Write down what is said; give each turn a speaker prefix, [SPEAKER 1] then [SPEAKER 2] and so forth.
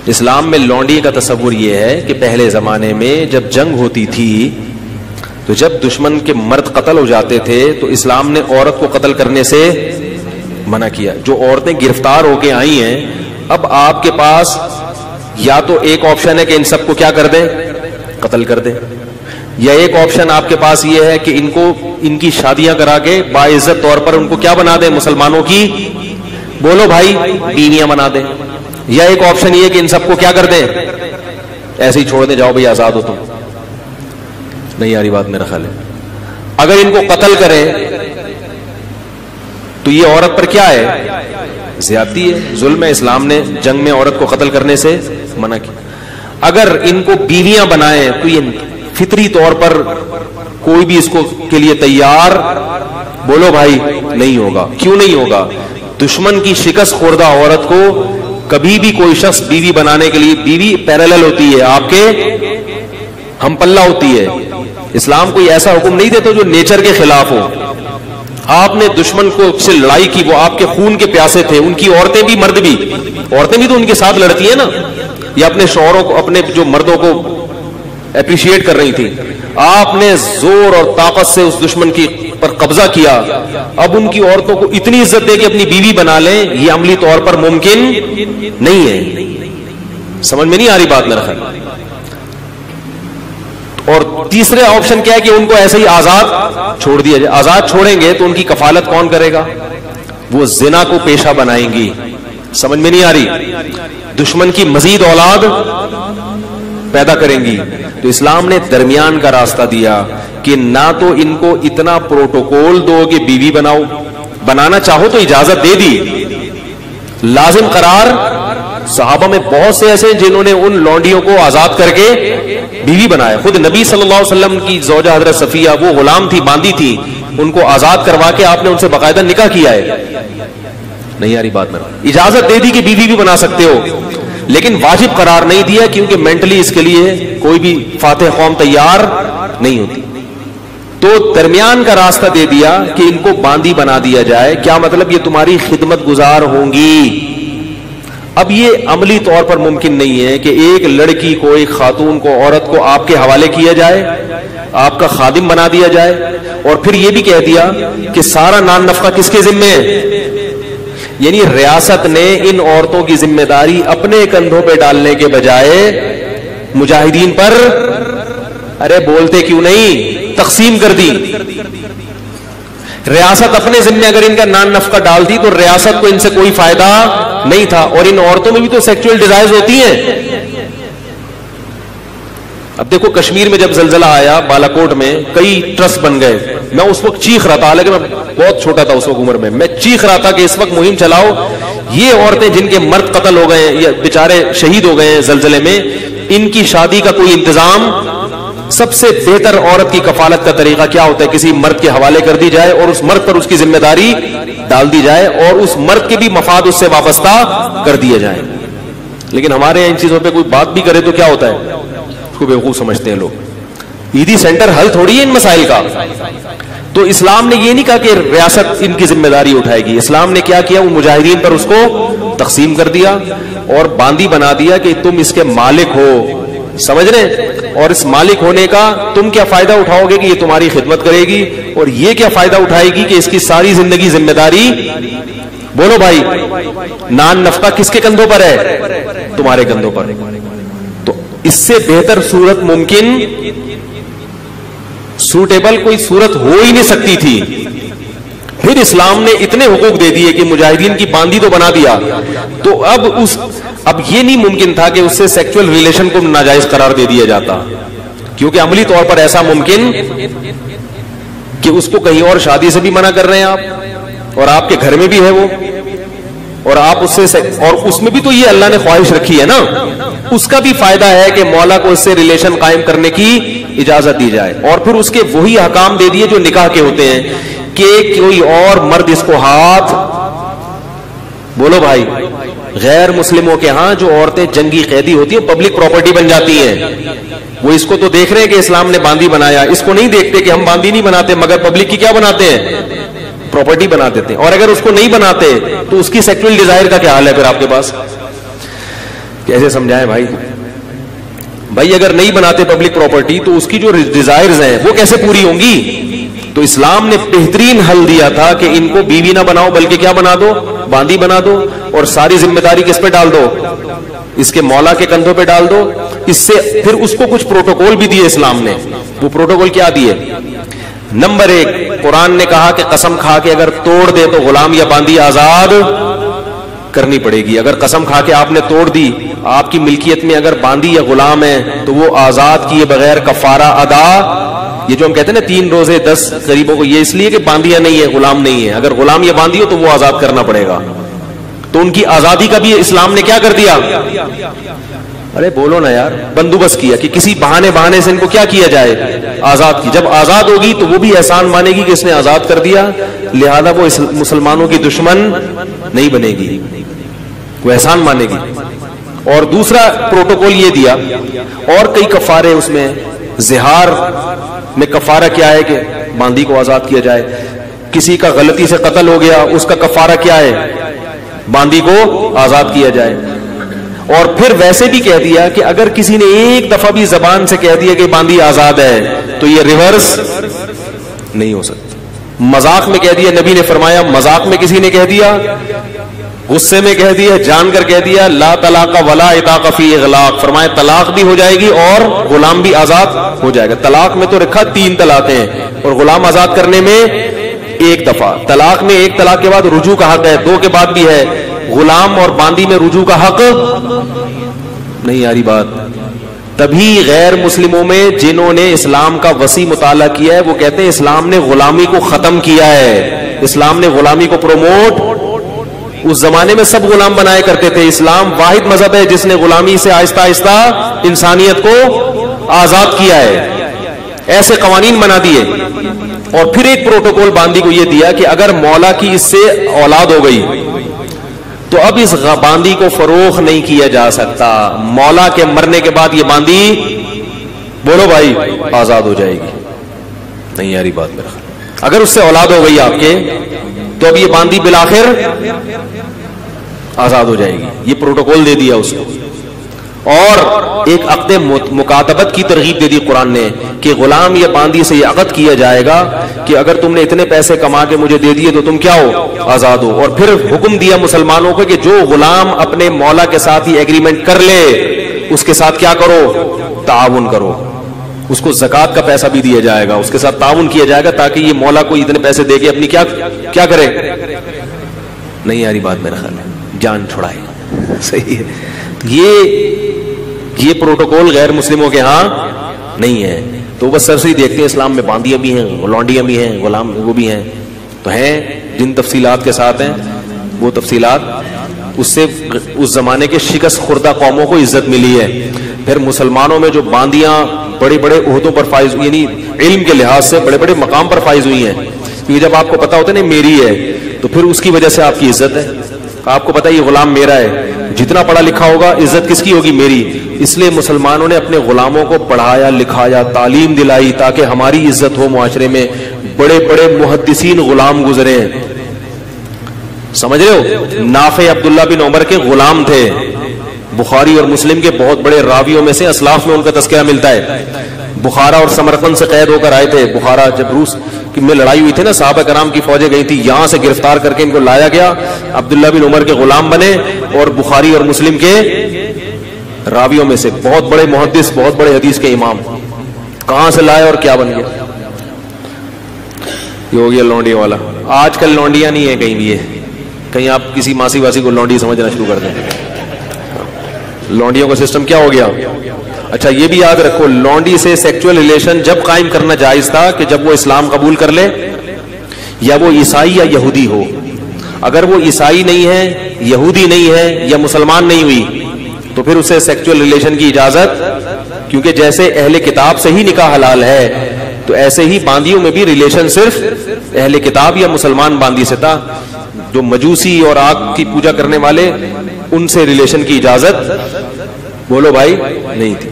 [SPEAKER 1] اسلام میں لونڈی کا تصور یہ ہے کہ پہلے زمانے میں جب جنگ ہوتی تھی تو جب دشمن کے مرد قتل ہو جاتے تھے تو اسلام نے عورت کو قتل کرنے سے منع کیا. جو عورتیں گرفتار ہو کے آئی ہیں, اب آپ کے پاس یا تو ایک آپشن ہے کہ ان سب کو کیا کر دیں, قتل کر دیں, یا ایک آپشن آپ کے پاس یہ ہے کہ ان کی شادیاں کرا کے باعزت طور پر ان کو کیا بنا دیں, مسلمانوں کی, بولو بھائی, بیویاں بنا دیں. یا ایک آپشن یہ کہ ان سب کو کیا کر دیں, ایسے ہی چھوڑ دیں, جاؤ بھائی آزاد ہو تم. نہیں آ رہی بات میرا خیال ہے. اگر ان کو قتل کریں تو یہ عورت پر کیا ہے, زیادتی ہے, ظلم ہے. اسلام نے جنگ میں عورت کو قتل کرنے سے منع کیا. اگر ان کو بیویاں بنائیں تو یہ فطری طور پر کوئی بھی اس کو کے لیے تیار, بولو بھائی, نہیں ہوگا. کیوں نہیں ہوگا؟ دشمن کی شکست خوردہ عورت کو کبھی بھی کوئی شخص بیوی بنانے کے لیے, بیوی پیرالل ہوتی ہے, آپ کے ہم پلہ ہوتی ہے. اسلام کوئی ایسا حکم نہیں دیتا جو نیچر کے خلاف ہو. آپ نے دشمن کو سے لڑائی کی, وہ آپ کے خون کے پیاسے تھے, ان کی عورتیں بھی مرد بھی, عورتیں بھی تو ان کے ساتھ لڑتی ہیں نا, یا اپنے شوہروں کو, اپنے جو مردوں کو اپریشیٹ کر رہی تھی. آپ نے زور اور طاقت سے اس دشمن کی پر قبضہ کیا. اب ان کی عورتوں کو اتنی عزت دے کہ اپنی بیوی بنا لیں, یہ عملی طور پر ممکن نہیں ہے. سمجھ میں نہیں آ رہی بات میرا خیال. اور تیسرے آپشن کیا ہے کہ ان کو ایسے ہی آزاد چھوڑ دیا جائے. آزاد چھوڑیں گے تو ان کی کفالت کون کرے گا؟ وہ زنا کو پیشہ بنائیں گی. سمجھ میں نہیں آ رہی. دشمن کی مزید اولاد پیدا کریں گی. تو اسلام نے درمیان کا راستہ دیا کہ نہ تو ان کو اتنا پروٹوکول دو کہ بیوی بناؤ, بنانا چاہو تو اجازت دے دی, لازم قرار. صحابہ میں بہت سے ایسے جنہوں نے ان لونڈیوں کو آزاد کر کے بیوی بنایا. خود نبی صلی اللہ علیہ وسلم کی زوجہ حضرت صفیہ, وہ غلام تھی, باندھی تھی, ان کو آزاد کروا کے آپ نے ان سے باقاعدہ نکاح کیا ہے. نہیں آ رہی بات میرا. اجازت دے دی کہ بیوی بھی بنا سکتے ہو, لیکن واجب قرار نہیں دیا, کیونکہ مینٹلی اس کے لیے کوئی بھی فاتح قوم تیار نہیں ہوتی. تو درمیان کا راستہ دے دیا کہ ان کو باندی بنا دیا جائے. کیا مطلب؟ یہ تمہاری خدمت گزار ہوں گی. اب یہ عملی طور پر ممکن نہیں ہے کہ ایک لڑکی کو, ایک خاتون کو, عورت کو آپ کے حوالے کیا جائے, آپ کا خادم بنا دیا جائے, اور پھر یہ بھی کہہ دیا کہ سارا نان نفقہ کس کے ذمے ہے. یعنی ریاست نے ان عورتوں کی ذمہ داری اپنے کندھوں پہ ڈالنے کے بجائے مجاہدین پر, ارے بولتے کیوں نہیں, تقسیم کر دی. ریاست اپنے ذمہ اگر ان کا نان نفقہ ڈالتی تو ریاست کو ان سے کوئی فائدہ نہیں تھا. اور ان عورتوں میں بھی تو سیکچوئل ڈیزائرز ہوتی ہیں. اب دیکھو کشمیر میں جب زلزلہ آیا بالاکوٹ میں, کئی ٹرسٹ بن گئے. میں اس وقت چیخ رہا تھا, حالانکہ میں بہت چھوٹا تھا اس وقت عمر میں چیخ رہا تھا کہ اس وقت مہم چلاؤ, یہ عورتیں جن کے مرد قتل ہو گئے یا بیچارے شہید ہو گئے ہیں زلزلے میں, ان کی شادی کا کوئی انتظام. سب سے بہتر عورت کی کفالت کا طریقہ کیا ہوتا ہے؟ کسی مرد کے حوالے کر دی جائے اور اس مرد پر اس کی ذمہ داری ڈال دی جائے, اور اس مرد کے بھی مفاد اس سے وابستہ کر دیے جائیں. لیکن ہمارے یہاں ان چیزوں پہ کوئی بات بھی کرے تو کیا ہوتا ہے, اس کو بیوقوف سمجھتے ہیں لوگ. عیدی سینٹر حل تھوڑی ہے ان مسائل کا. تو اسلام نے یہ نہیں کہا کہ ریاست ان کی ذمہ داری اٹھائے گی. اسلام نے کیا کیا, وہ مجاہدین پر اس کو تقسیم کر دیا اور باندی بنا دیا کہ تم اس کے مالک ہو. سمجھ رہے؟ اور اس مالک ہونے کا تم کیا فائدہ اٹھاؤ گے کہ یہ تمہاری خدمت کرے گی, اور یہ کیا فائدہ اٹھائے گی کہ اس کی ساری زندگی ذمہ داری, بولو بھائی, نان نفقہ کس کے کندھوں پر ہے؟ تمہارے کندھوں پر. تو اس سے بہتر صورت ممکن, سوٹیبل کوئی صورت ہو ہی نہیں سکتی تھی. پھر اسلام نے اتنے حقوق دے دیے کہ مجاہدین کی باندی تو بنا دیا, تو اب یہ نہیں ممکن تھا کہ اس سے سیکچوئل ریلیشن کو ناجائز قرار دے دیا جاتا, کیونکہ عملی طور پر ایسا ممکن کہ اس کو کہیں اور شادی سے بھی منع کر رہے ہیں آپ, اور آپ کے گھر میں بھی ہے وہ, اور آپ اس سے, اور اس میں بھی تو یہ اللہ نے خواہش رکھی ہے نا, اس کا بھی فائدہ ہے کہ مولا کو اس سے ریلیشن قائم کرنے کی اجازت دی جائے. اور پھر اس کے وہی احکام دے دیے جو نکاح کے ہوتے ہیں کہ کوئی اور مرد اس کو ہاتھ, بولو بھائی, غیر مسلموں کے ہاں جو عورتیں جنگی قیدی ہوتی ہیں پبلک پراپرٹی بن جاتی ہیں, وہ اس کو تو دیکھ رہے ہیں کہ اسلام نے باندی بنایا, اس کو نہیں دیکھتے کہ ہم باندی نہیں بناتے مگر پبلک کی کیا بناتے ہیں, پراپرٹی بنا دیتے ہیں. اور اگر اس کو نہیں بناتے تو اس کی سیکچوئل ڈیزائر کا کیا حال ہے پھر آپ کے پاس؟ کیسے سمجھائیں بھائی؟ بھائی اگر نہیں بناتے پبلک پراپرٹی تو اس کی جو ڈیزائرز ہیں وہ کیسے پوری ہوں گی؟ تو اسلام نے بہترین حل دیا تھا کہ ان کو بیوی نہ بناؤ بلکہ کیا بنا دو؟ باندی بنا دو، اور ساری ذمہ داری کس پہ ڈال دو؟ اس کے مولا کے کندھوں پہ ڈال دو. اس سے پھر اس کو کچھ پروٹوکول بھی دیے اسلام نے. وہ پروٹوکول کیا دیے؟ نمبر 1، قرآن نے کہا کہ قسم کھا کے اگر توڑ دے تو غلام یا باندی آزاد کرنی پڑے گی. اگر قسم کھا کے آپ نے توڑ دی، آپ کی ملکیت میں اگر باندی یا غلام ہے تو وہ آزاد کیے بغیر کفارہ ادا. یہ جو ہم کہتے ہیں نا 3 روزے 10 غریبوں کو، یہ اس لیے کہ باندیاں نہیں ہے، غلام نہیں ہے. اگر غلام یا باندی ہو تو وہ آزاد کرنا پڑے گا. تو ان کی آزادی کا بھی اسلام نے کیا کر دیا؟ ارے بولو نا یار، بندوبست کیا کہ کسی بہانے سے ان کو کیا کیا جائے؟ آزاد کی. جب آزاد ہوگی تو وہ بھی احسان مانے گی کہ اس نے آزاد کر دیا، لہذا وہ مسلمانوں کی دشمن نہیں بنے گی، وہ احسان مانے گی. اور دوسرا پروٹوکول یہ دیا، اور کئی کفارے اس میں. زہار میں کفارہ کیا ہے کہ باندی کو آزاد کیا جائے. کسی کا غلطی سے قتل ہو گیا، اس کا کفارہ کیا ہے؟ باندی کو آزاد کیا جائے. اور پھر ویسے بھی کہہ دیا کہ اگر کسی نے ایک دفعہ بھی زبان سے کہہ دیا کہ باندی آزاد ہے تو یہ ریورس نہیں ہو سکتا. مذاق میں کہہ دیا، نبی نے فرمایا مذاق میں کسی نے کہہ دیا، غصے میں کہہ دیا، جان کر کہہ دیا، لا طلاق ولا عتاق فی اغلاق، فرمایا طلاق بھی ہو جائے گی اور غلام بھی آزاد ہو جائے گا. طلاق میں تو رکھا 3 طلاقیں ہیں، اور غلام آزاد کرنے میں 1 دفعہ. طلاق میں 1 طلاق کے بعد رجوع کا حق ہے، 2 کے بعد بھی ہے. غلام اور باندی میں رجوع کا حق نہیں. آ رہی بات؟ تبھی غیر مسلموں میں جنہوں نے اسلام کا وسیع مطالعہ کیا ہے وہ کہتے ہیں اسلام نے غلامی کو ختم کیا ہے، اسلام نے غلامی کو پروموٹ. اس زمانے میں سب غلام بنائے کرتے تھے. اسلام واحد مذہب ہے جس نے غلامی سے آہستہ آہستہ انسانیت کو آزاد کیا ہے. ایسے قوانین بنا دیے. اور پھر ایک پروٹوکول باندی کو یہ دیا کہ اگر مولا کی اس سے اولاد ہو گئی تو اب اس باندی کو فروخت نہیں کیا جا سکتا. مولا کے مرنے کے بعد یہ باندی، بولو بھائی، آزاد ہو جائے گی. نہیں یاری بات میرا. اگر اس سے اولاد ہو گئی آپ کے تو اب یہ باندی بالآخر آزاد ہو جائے گی. یہ پروٹوکول دے دیا اس کو. اور ایک عقد مکاتبت کی ترغیب دے دی قرآن نے کہ غلام یا باندی سے یہ عقد کیا جائے گا کہ اگر تم نے اتنے پیسے کما کے مجھے دے دیے تو تم کیا ہو؟ آزاد ہو. اور پھر حکم دیا مسلمانوں کو کہ جو غلام اپنے مولا کے ساتھ ہی ایگریمنٹ کر لے اس کے ساتھ کیا کرو؟ تعاون کرو. اس کو زکات کا پیسہ بھی دیا جائے گا، اس کے ساتھ تعاون کیا جائے گا تاکہ یہ مولا کو اتنے پیسے دے کے اپنی کیا کرے. نہیں آ رہی بات میرا خیال ہے، جان چھڑائے. صحیح ہے. یہ پروٹوکول غیر مسلموں کے ہاں نہیں ہے. تو بس سرسری دیکھتے ہیں اسلام میں باندیاں بھی ہیں، لونڈیاں بھی ہیں، غلام وہ بھی ہیں. تو ہیں جن تفصیلات کے ساتھ ہیں وہ تفصیلات، اس سے اس زمانے کے شکست خوردہ قوموں کو عزت ملی ہے. پھر مسلمانوں میں جو باندیاں بڑے بڑے عہدوں پر فائز ہوئی، یعنی علم کے لحاظ سے بڑے بڑے مقام پر فائز ہوئی ہیں، کیونکہ جب آپ کو پتا ہوتا ہے نا میری ہے تو پھر اس کی وجہ سے آپ کی عزت ہے. آپ کو پتا ہے یہ غلام میرا ہے، جتنا پڑھا لکھا ہوگا عزت کس کی ہوگی؟ میری. اس لیے مسلمانوں نے اپنے غلاموں کو پڑھایا لکھایا، تعلیم دلائی تاکہ ہماری عزت ہو معاشرے میں. بڑے بڑے محدثین غلام گزرے ہیں، سمجھ رہے ہو؟ نافع عبداللہ بن عمر کے غلام تھے. بخاری اور مسلم کے بہت بڑے راویوں میں سے، اسلاف میں ان کا تذکرہ ملتا ہے. بخارا اور سمرقند سے قید ہو کر آئے تھے. بخارا جب روس میں لڑائی ہوئی تھی نا، صحابہ کرام کی فوجیں گئی تھی، یہاں سے گرفتار کر کے ان کو لایا گیا. عبداللہ بن عمر کے غلام بنے اور بخاری اور مسلم کے راویوں میں سے بہت بڑے محدث، بہت بڑے حدیث کے امام. کہاں سے لائے اور کیا بن گیا؟ یہ ہو گیا لونڈی والا. آج کل لونڈیاں نہیں ہیں کہیں بھی. کہیں آپ کسی ماسی واسی کو لونڈی سمجھنا شروع کر دیں. لونڈیوں کا سسٹم کیا ہو گیا؟ اچھا یہ بھی یاد رکھو، لونڈی سے سیکچول ریلیشن جب قائم کرنا جائز تھا کہ جب وہ اسلام قبول کر لے یا وہ عیسائی یا یہودی ہو. اگر وہ عیسائی نہیں ہے، یہودی نہیں ہے یا مسلمان نہیں ہوئی تو پھر اسے سیکچول ریلیشن کی اجازت، کیونکہ جیسے اہل کتاب سے ہی نکاح حلال ہے تو ایسے ہی باندیوں میں بھی ریلیشن صرف اہل کتاب یا مسلمان باندی سے تھا. جو مجوسی اور آگ کی پوجا کرنے والے ان سے ریلیشن کی اجازت، بولو بھائی، نہیں تھی.